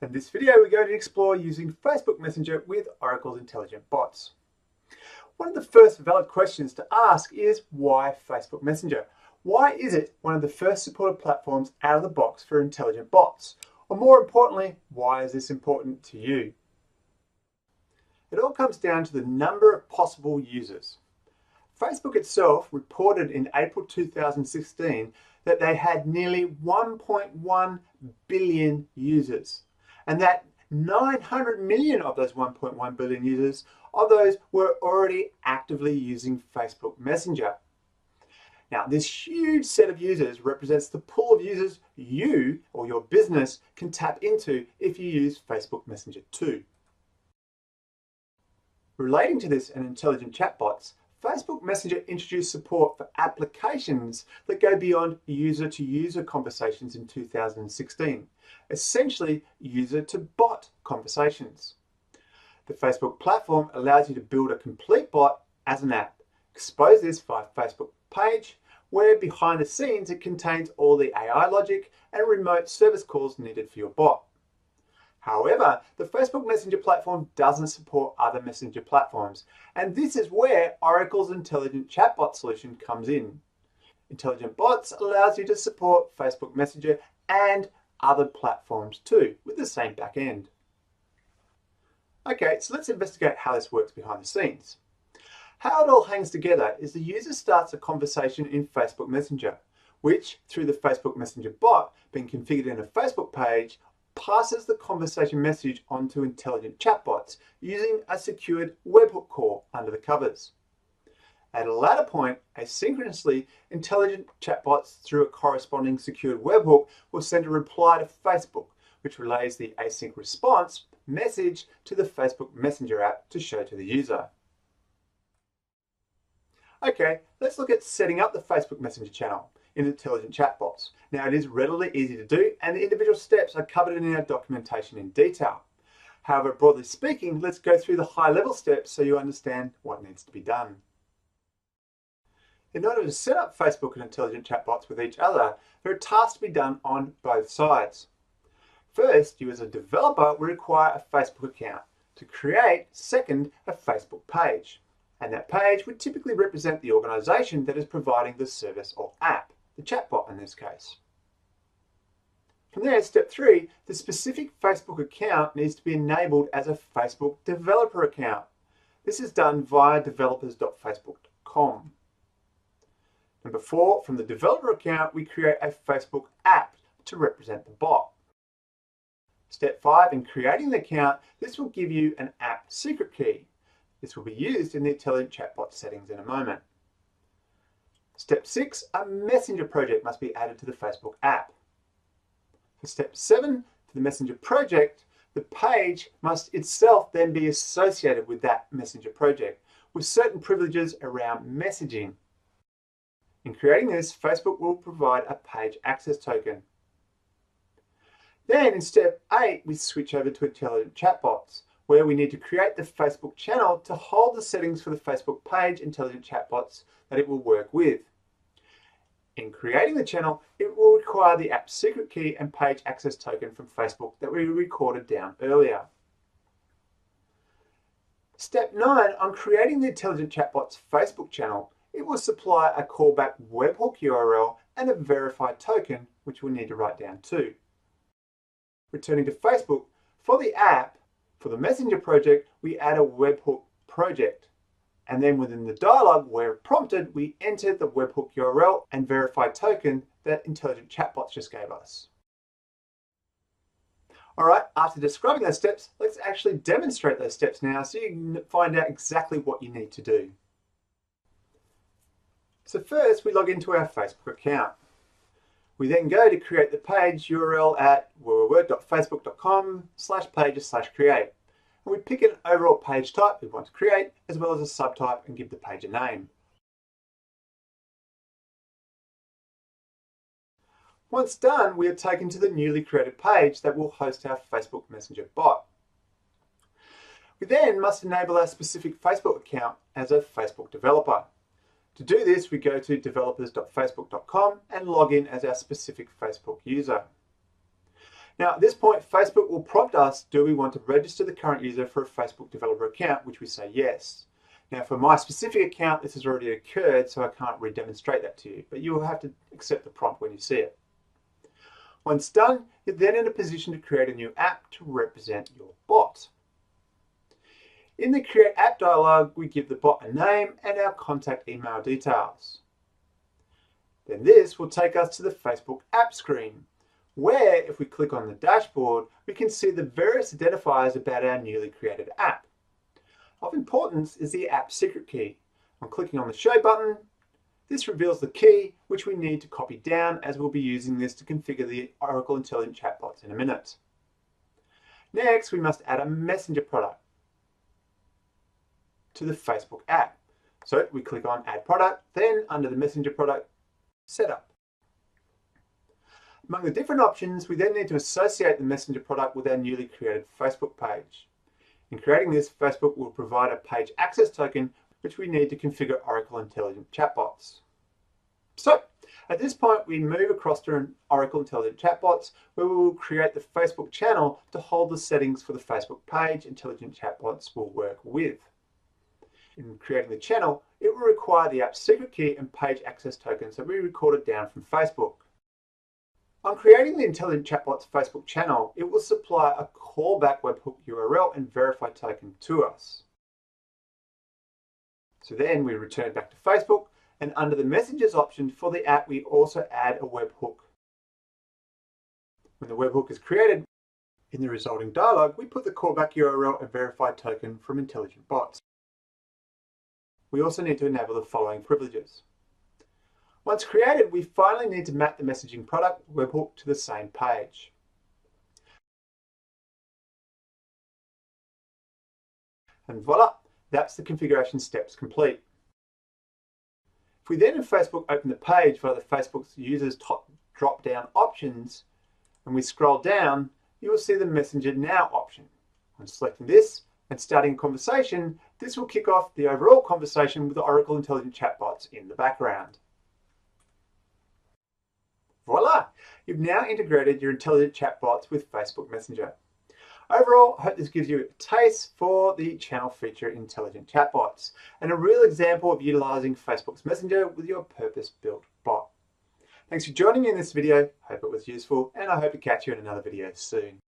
In this video, we're going to explore using Facebook Messenger with Oracle's intelligent bots. One of the first valid questions to ask is why Facebook Messenger? Why is it one of the first supported platforms out of the box for intelligent bots? Or more importantly, why is this important to you? It all comes down to the number of possible users. Facebook itself reported in April 2016 that they had nearly 1.1 billion users, and that 900 million of those 1.1 billion users of those were already actively using Facebook Messenger. Now, this huge set of users represents the pool of users you or your business can tap into if you use Facebook Messenger too. Relating to this and intelligent chatbots, Facebook Messenger introduced support for applications that go beyond user-to-user conversations in 2016, essentially user-to-bot conversations. The Facebook platform allows you to build a complete bot as an app. Expose this via Facebook page, where behind the scenes it contains all the AI logic and remote service calls needed for your bot. However, the Facebook Messenger platform doesn't support other messenger platforms, and this is where Oracle's intelligent chatbot solution comes in. Intelligent bots allows you to support Facebook Messenger and other platforms too, with the same back end. Okay, so let's investigate how this works behind the scenes. How it all hangs together is the user starts a conversation in Facebook Messenger, which, through the Facebook Messenger bot being configured in a Facebook page, passes the conversation message onto intelligent chatbots using a secured webhook call under the covers. At a later point, asynchronously, intelligent chatbots through a corresponding secured webhook will send a reply to Facebook, which relays the async response message to the Facebook Messenger app to show to the user. Okay, let's look at setting up the Facebook Messenger channel in intelligent chatbots. Now, it is relatively easy to do, and the individual steps are covered in our documentation in detail. However, broadly speaking, let's go through the high-level steps so you understand what needs to be done. In order to set up Facebook and intelligent chatbots with each other, there are tasks to be done on both sides. First, you as a developer will require a Facebook account. To create, second, a Facebook page. And that page would typically represent the organization that is providing the service or app, the chatbot in this case. From there, step 3, the specific Facebook account needs to be enabled as a Facebook developer account. This is done via developers.facebook.com. Number 4, from the developer account, we create a Facebook app to represent the bot. Step 5, in creating the account, this will give you an app secret key. This will be used in the intelligent chatbot settings in a moment. Step 6, a messenger project must be added to the Facebook app. For step 7, for the messenger project, the page must itself then be associated with that messenger project with certain privileges around messaging. In creating this, Facebook will provide a page access token. Then in step 8, we switch over to intelligent chatbots, where we need to create the Facebook channel to hold the settings for the Facebook page intelligent chatbots that it will work with. In creating the channel, it will require the app secret key and page access token from Facebook that we recorded down earlier. Step 9, on creating the intelligent chatbot's Facebook channel, it will supply a callback webhook URL and a verified token, which we'll need to write down too. Returning to Facebook, for the app, for the messenger project, we add a webhook project. And then within the dialog, where prompted, we enter the webhook URL and verified token that intelligent chatbots just gave us. All right, after describing those steps, let's actually demonstrate those steps now so you can find out exactly what you need to do. So first, we log into our Facebook account. We then go to create the page URL at www.facebook.com/pages/create. And we pick an overall page type we want to create, as well as a subtype, and give the page a name. Once done, we are taken to the newly created page that will host our Facebook Messenger bot. We then must enable our specific Facebook account as a Facebook developer. To do this, we go to developers.facebook.com and log in as our specific Facebook user. Now at this point, Facebook will prompt us, do we want to register the current user for a Facebook developer account, which we say yes. Now for my specific account, this has already occurred, so I can't re-demonstrate that to you, but you will have to accept the prompt when you see it. Once done, you're then in a position to create a new app to represent your bot. In the Create App dialog, we give the bot a name and our contact email details. Then this will take us to the Facebook app screen, where if we click on the dashboard, we can see the various identifiers about our newly created app. Of importance is the app secret key. On clicking on the Show button, this reveals the key which we need to copy down, as we'll be using this to configure the Oracle Intelligent Chatbots in a minute. Next, we must add a messenger product to the Facebook app. So we click on Add Product, then under the messenger product, Setup. Among the different options, we then need to associate the messenger product with our newly created Facebook page. In creating this, Facebook will provide a page access token which we need to configure Oracle Intelligent Chatbots. So, at this point, we move across to Oracle Intelligent Chatbots, where we will create the Facebook channel to hold the settings for the Facebook page Intelligent Chatbots will work with. In creating the channel, it will require the app secret key and page access tokens that we recorded down from Facebook. On creating the Intelligent Chatbots Facebook channel, it will supply a callback webhook URL and verify token to us. So then we return back to Facebook, and under the messages option for the app, we also add a webhook. When the webhook is created, in the resulting dialog, we put the callback URL and verified token from Intelligent Bots. We also need to enable the following privileges. Once created, we finally need to map the messaging product webhook to the same page. And voila, that's the configuration steps complete. If we then in Facebook open the page via the Facebook's users top drop-down options, and we scroll down, you will see the Messenger Now option. On selecting this and starting a conversation, this will kick off the overall conversation with the Oracle Intelligent Chatbots in the background. Voila! You've now integrated your intelligent chatbots with Facebook Messenger. Overall, I hope this gives you a taste for the channel feature Intelligent Chatbots and a real example of utilizing Facebook's Messenger with your purpose-built bot. Thanks for joining me in this video. Hope it was useful, and I hope to catch you in another video soon.